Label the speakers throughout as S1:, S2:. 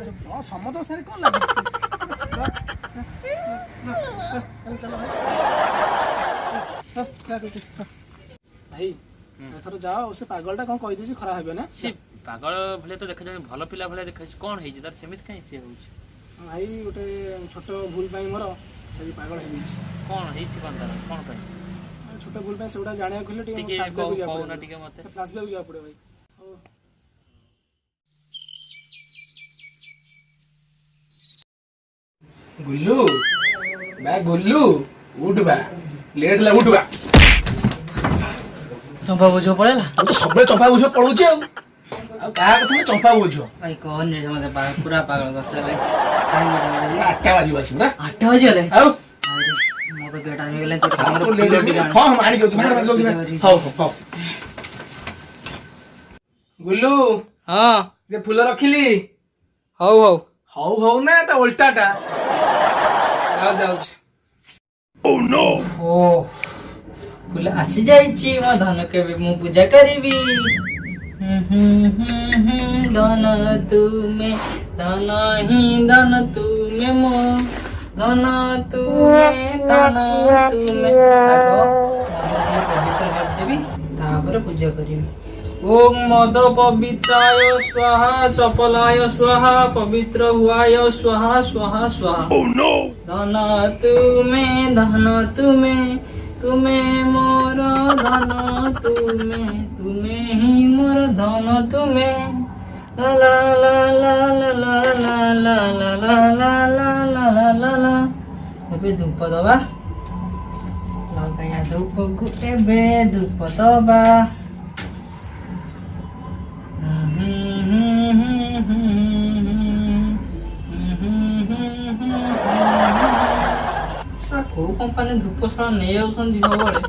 S1: समत सारे कौन लगे चलो भाई एथर जाओ से पागलटा कौन कहि दिछि खरा हेबे ना
S2: से पागल भले तो देखा जाए भल पिला भले देखा कौन है तार सेमित कहीं से होउछ
S1: भाई गोटे छोट भूल पाई मोर से पागल हे दिछि
S2: कौन है कौन तार कौन पाई
S1: छोट भूल पाई सेउडा जाने खोले टिके
S2: कहू ना टिके मते
S1: फ्लैशबैक जा पड़े भाई गुल्लू उठ बा लेट ला उठ बा
S2: चंपा बुझो पड़ेला
S1: हम तो सबले चंपा बुझो पड़ुचे आ का कथा चंपा बुझो
S3: भाई कौन रे मते पूरा पागल करले टाइम मते
S1: 8टा बाजी बस पूरा
S3: 8 बजे ले
S1: आउ
S3: मो तो बेटा हो गेले तो हमर
S1: लेट हां हम आनी के तुम्हारा जल्दी हां गुल्लू
S3: हां
S1: जे फूल रखिली
S3: हौ हौ
S1: हौ हौ ना त उल्टाटा जाऊ
S2: ओह नो
S3: ओ फूल आसी जाईची मो धन के मु पूजा करबी धन तुमे धन ही धन तुमे मो धन तुमे धन तुमे आगो मदर के पवित्र कर देबी तापर पूजा करबी ओम मद पवित्राय स्वाहा चपलाय स्वाहा पवित्र हुआय स्वाहा स्वाहा स्वाहा
S2: ओह नो
S3: धन तुमे तुमे मोर धन तुमे ही मोर धन तुमे ला ला ला ला ला ला ला ला ला ला ला ला ला ला ला ଏବେ ଧୂପ ଦବା ଲଗାଇବା ଧୂପକୁ ଏବେ ଧୂପ ଦବା को कंपनी धूप सारा नहीं आउछन सबले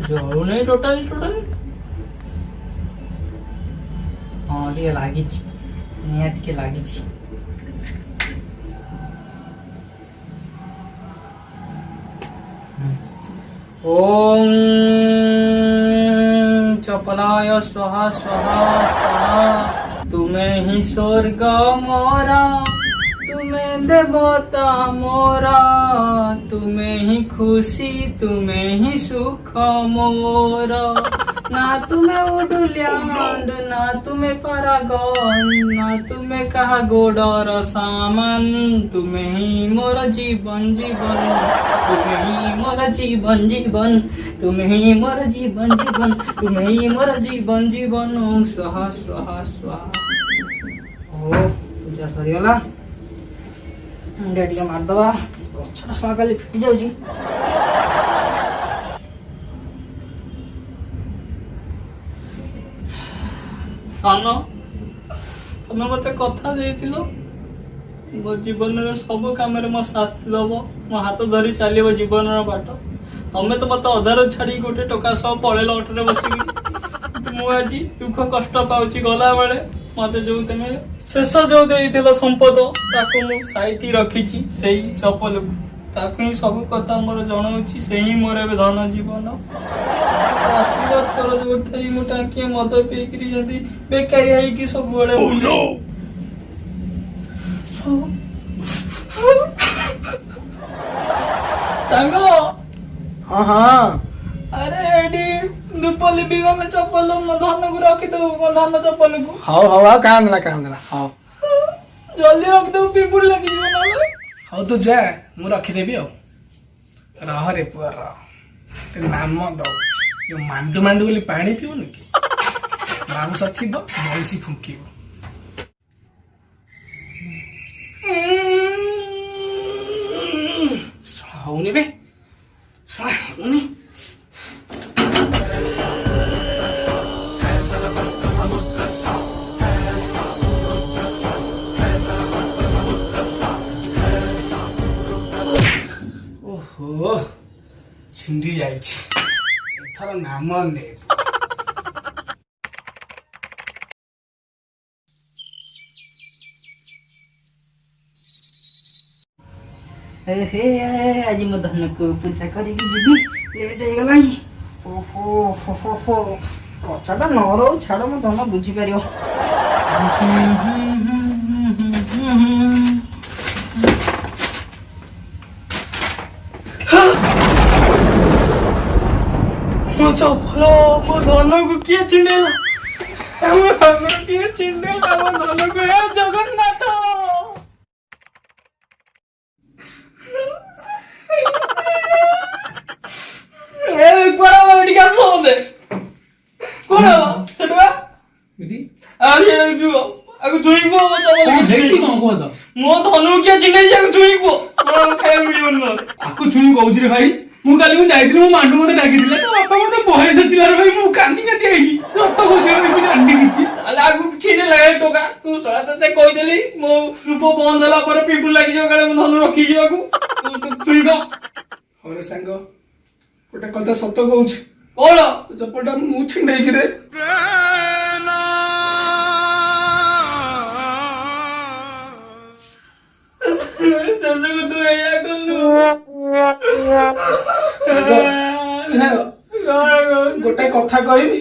S3: जळू नहीं टोटली हाँ टे लगी निया टे लगी ओम चपलाय स्वाहा स्वाहा स्वाहा तुम्हें ही स्वर्ग मोरा तुम्हें देवता मोरा तुम्हें ही खुशी तुम्हें ही सुख मोरा ना तुम्हें उडुल्याड ना तुम्हें परागन ना तुम्हें कहा गोडर सामान तुम्हें ही मोर जीवन जीवन तुम्हें ही मोर जीवन जीवन तुम्हें ही मोर जीवन जीवन तुम्हें ही मोर जीवन जीवन ओम स्वाहा स्वाहा स्वाहा ओ पूजा सरीगला मुंडे टिके मारदवा गछटा स्वागली फिटी जाउची आनो तुम मत कथा देथिलो मो जीवन रे सब काम रे मो साथ दबो मो हाथ धरी चलिबो जीवन रो बाट तमे तो मत अधार छाड़ी गोटे टका सब पळेलो ऑटो रे बसिकी मु आजी दुख कष्ट पाउची गला बेले मते जो तमे शेष जो देथिलो संपद ताको मु साइती रखिची सेही चपल को ताको ही सब कथा मोर जणाउची सेही मोर बे धन जीवन आशीर्वाद करो जो थई मोटा के मद पे करी जदी बेकारी है कि सब बड़े बोले तांगो
S1: हां हां
S3: अरे एडी दुपली बिगा में चप्पल म धन को रखी दो धन चप्पल को
S1: हाउ कांदला हाउ
S3: जल्दी रख दो पीपुर लगी जीवन वाला
S1: हाउ तू जा मु रखी देबी आ रह रे पुआ रह ते नाम दो यो मांडू मांडू बोली पानी पिउन कि नाम सखी दो बंसी फुंकीबो हौनी बे हौनी ओहो छिंडी जाइछि एथर नाम ने
S3: हे आज मो धन को पूजा करिकी जीबी लेट हो गलाई ओहो कचाटा न रो छाड़ मो धन बुझी पारियो ଧନ କୁ କିଏ ଛିଣ୍ଡେଇଲା? ଆମ ଧନ କିଏ ଛିଣ୍ଡେଇଲା? ଆମ ଧନକୁ ହେ ଜଗନ୍ନାଥ। ଏ କୁଆଡେ ହବ ଏଠିକି ଆସ ମତେ। କଣ ହବ ସେଠୁ ବା? ଆଉ ସିଏ ଯିବ ଆକୁ ଚୁଇଁ କୁହ
S1: ହେଇଛି କଣ କୁହ ତ?
S3: ମୋ ଧନକୁ କିଏ ଛିଣ୍ଡେଇଛି ଆକୁ ଚୁଇଁ କୁହ। ଖାଇବା ମିଳିବନି ନହେଲେ।
S1: ଆକୁ ଛୁଇଁ କହୁଛି ରେ ଭାଇ। ମୁଁ କାଲି ଯାଇଥିଲି ମୋ ମାଣ୍ଡୁ ମତେ ଡାକିଥିଲା ତା ବାପା ମତେ ବୟସ ଥିଲା ରେ ଭାଇ। ମୁଁ କାନ୍ଦି କାନ୍ଦି ଆଇଲି ସତ କହୁଛି ମୁଁ ଜାଣିନି କିଛି।
S3: ତାହେଲେ ଆଗକୁ ଛିଣ୍ଡେଇଲା ଏ ଟୋକା। ତୁ ଶଳା ତତେ କହିଦେଲି ମୋ ରୂପ ବନ୍ଦ ହେଲା ପରେ ପିମ୍ପୁଲ ଲାଗିଯିବ କାଳେ ମୁଁ ଧନୁ ରଖିଯିବାକୁ। ଚୁଇଁ କହ।
S1: ହରେ ସାଙ୍ଗ ଗୋଟେ କଥା ସତ କହୁଛି।
S3: କଣ?
S1: ଚପଲଟା ମୁଁ ଛିଣ୍ଡେଇଛି ରେ।
S3: ଶେଷକୁ ତୁ ଏଇଆ କଲୁ।
S1: ଗୋଟେ କଥା କହିବି।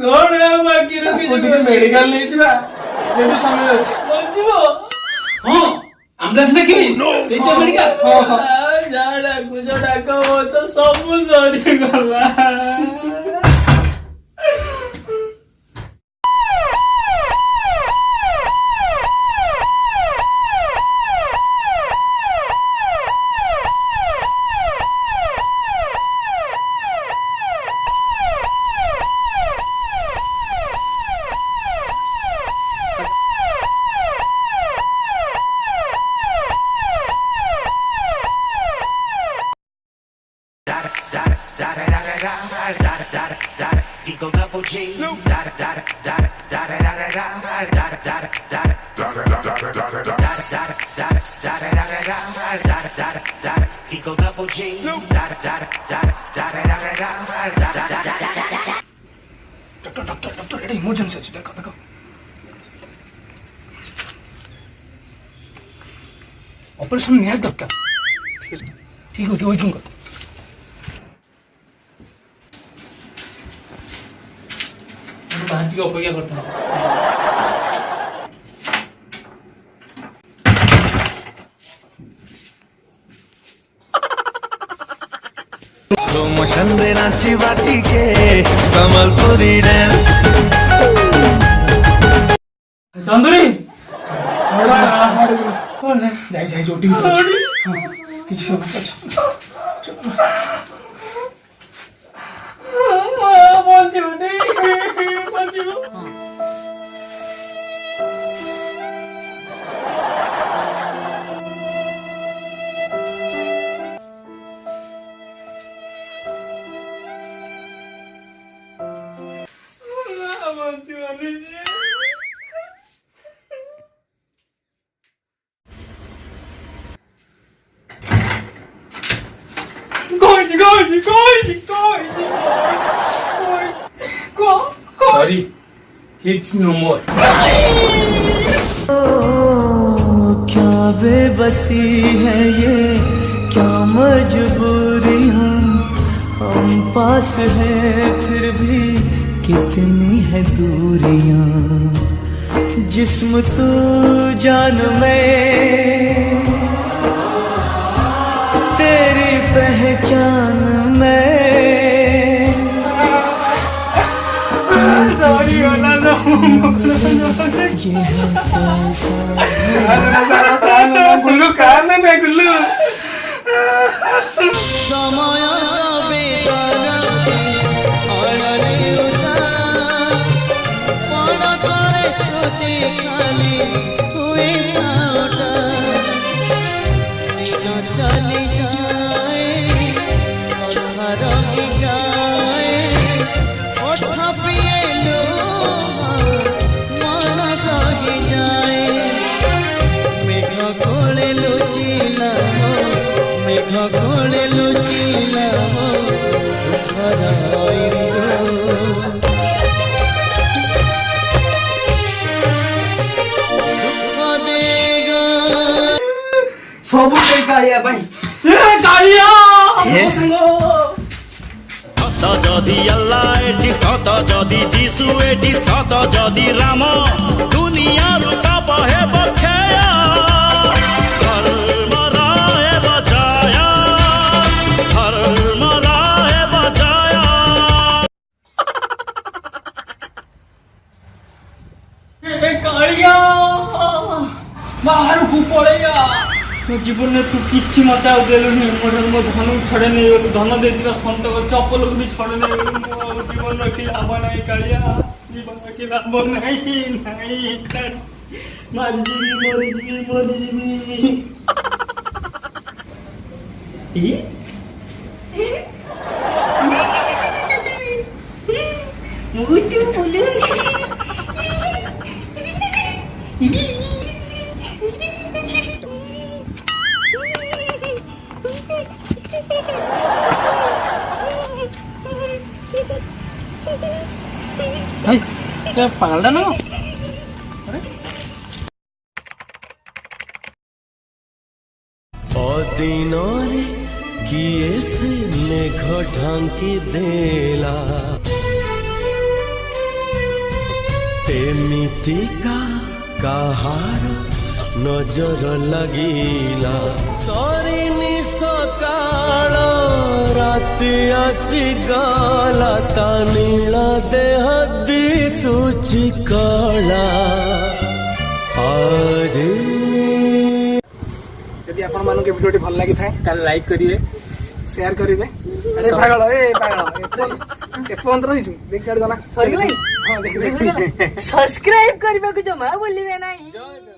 S3: କଣ ଆଉ ବାକି ରଖିଯିବ?
S1: ମେଡିକାଲ ନେଇଯିବା ଏବେ ବି ସମୟ ଅଛି।
S3: ବଞ୍ଚିବ?
S1: ହଁ ଆମ୍ବୁଲାନ୍ସ ଡାକିବି ମେଡିକାଲ। ହଁ ହଁ
S3: ଯାହା ଡାକୁଛ ଡାକ ମୋର ତ ସବୁ ସରିଗଲା।
S1: ଡକ୍ଟର ଏଟା ଇମର୍ଜେନ୍ସି ଅଛି। ଦେଖ ଦେଖ ଅପରେସନ ନିହାତି ଦରକାର। ଠିକ ଅଛି ୱେଟିଂ କର।
S3: ଟିକେ ଅପେକ୍ଷା କରିଥାନ୍ତି।
S4: स्लो मोशन रे नाची बाटी के संबलपुरी डांस।
S3: ଚନ୍ଦୁରୀ
S1: ଯାଇ ଯାଇ ଯୋଉଠି ବି ଅଛି। ହଁ କିଛି
S3: ବଞ୍ଚିବ।
S1: Sorry, it's no more.
S4: क्या बेबसी है ये, क्या मजबूरी हम पास हैं फिर भी कितनी है दूरियां। जिस्म तू जान में तेरी पहचान में।
S1: गुल्लू कान में गुल्लू
S4: समय खाली हुए चली जाए रंगी जाए पिए लो मन सही जाए। मेघ कोले लुचिला मेघ कोले लुचिला
S3: ସବୁ ସେଇ କାଳିଆ ପାଇଁ। କାଳିଆ
S5: ସତ ଯଦି ଆଲ୍ଲା ଏଠି ସତ ଯଦି ଯୀଶୁ ଏଠି ସତ ଯଦି ରାମ ଦୁନିଆରୁ ପାପ ହେବ କ୍ଷୟ। ଧର୍ମର ହେବ ଜୟ ଧର୍ମର ହେବ ଜୟ।
S3: ବାହାରକୁ ପଳେଇଆ। ମୋ ଜୀବନରେ ତୁ କିଛି ମତେ ଆଉ ଦେଲୁନି। ମୋ ଧନକୁ ଛଡେଇ ନେଇଗଲୁ, ଧନ ଦେଇଥିବା ସନ୍ତକ ଚପଲକୁ ବି ଛଡେଇ ନେଇଗଲୁ। ମୋ ଆଉ ଜୀବନ ରଖି ଲାଭ ନାହିଁ କାଳିଆ, ଜୀବନ ରଖି ଲାଭ ନାହିଁ। ମରିଯିବି।
S6: ମୁଗୁଚୁ ବୁଲୁ
S3: ପାଗଳଟା ନା
S7: ଅଦିନରେ କିଏ ସେ ମେଘ ଢାଙ୍କି ଦେଲା, ଏମିତିକା କାହାର ନଜର ଲାଗିଲା। ସରିନି ସକାଳ ରାତି ଆସିଗଲା, ତା ନୀଳ ଦେହ ଦିଶୁଛି କଳା। ଆରେ
S1: ଯଦି ଆପଣମାନଙ୍କୁ ଏ ଭିଡ଼ିଓଟି ଭଲ ଲାଗିଥାଏ
S3: ତାହେଲେ ଲାଇକ୍ କରିବେ,
S1: ସେୟାର କରିବେ। ଆରେ ପାଗଳ ଏପର୍ଯ୍ୟନ୍ତ ରହିଛୁ ଦେଖି ଛାଡି ଗଲା
S3: ସରିଗଲାଣି?
S1: ହଁ ଦେଖି
S6: ସବସ୍କ୍ରାଇବ କରିବାକୁ ଜମା ଭୁଲିବେ ନାହିଁ।
S3: ଜୟ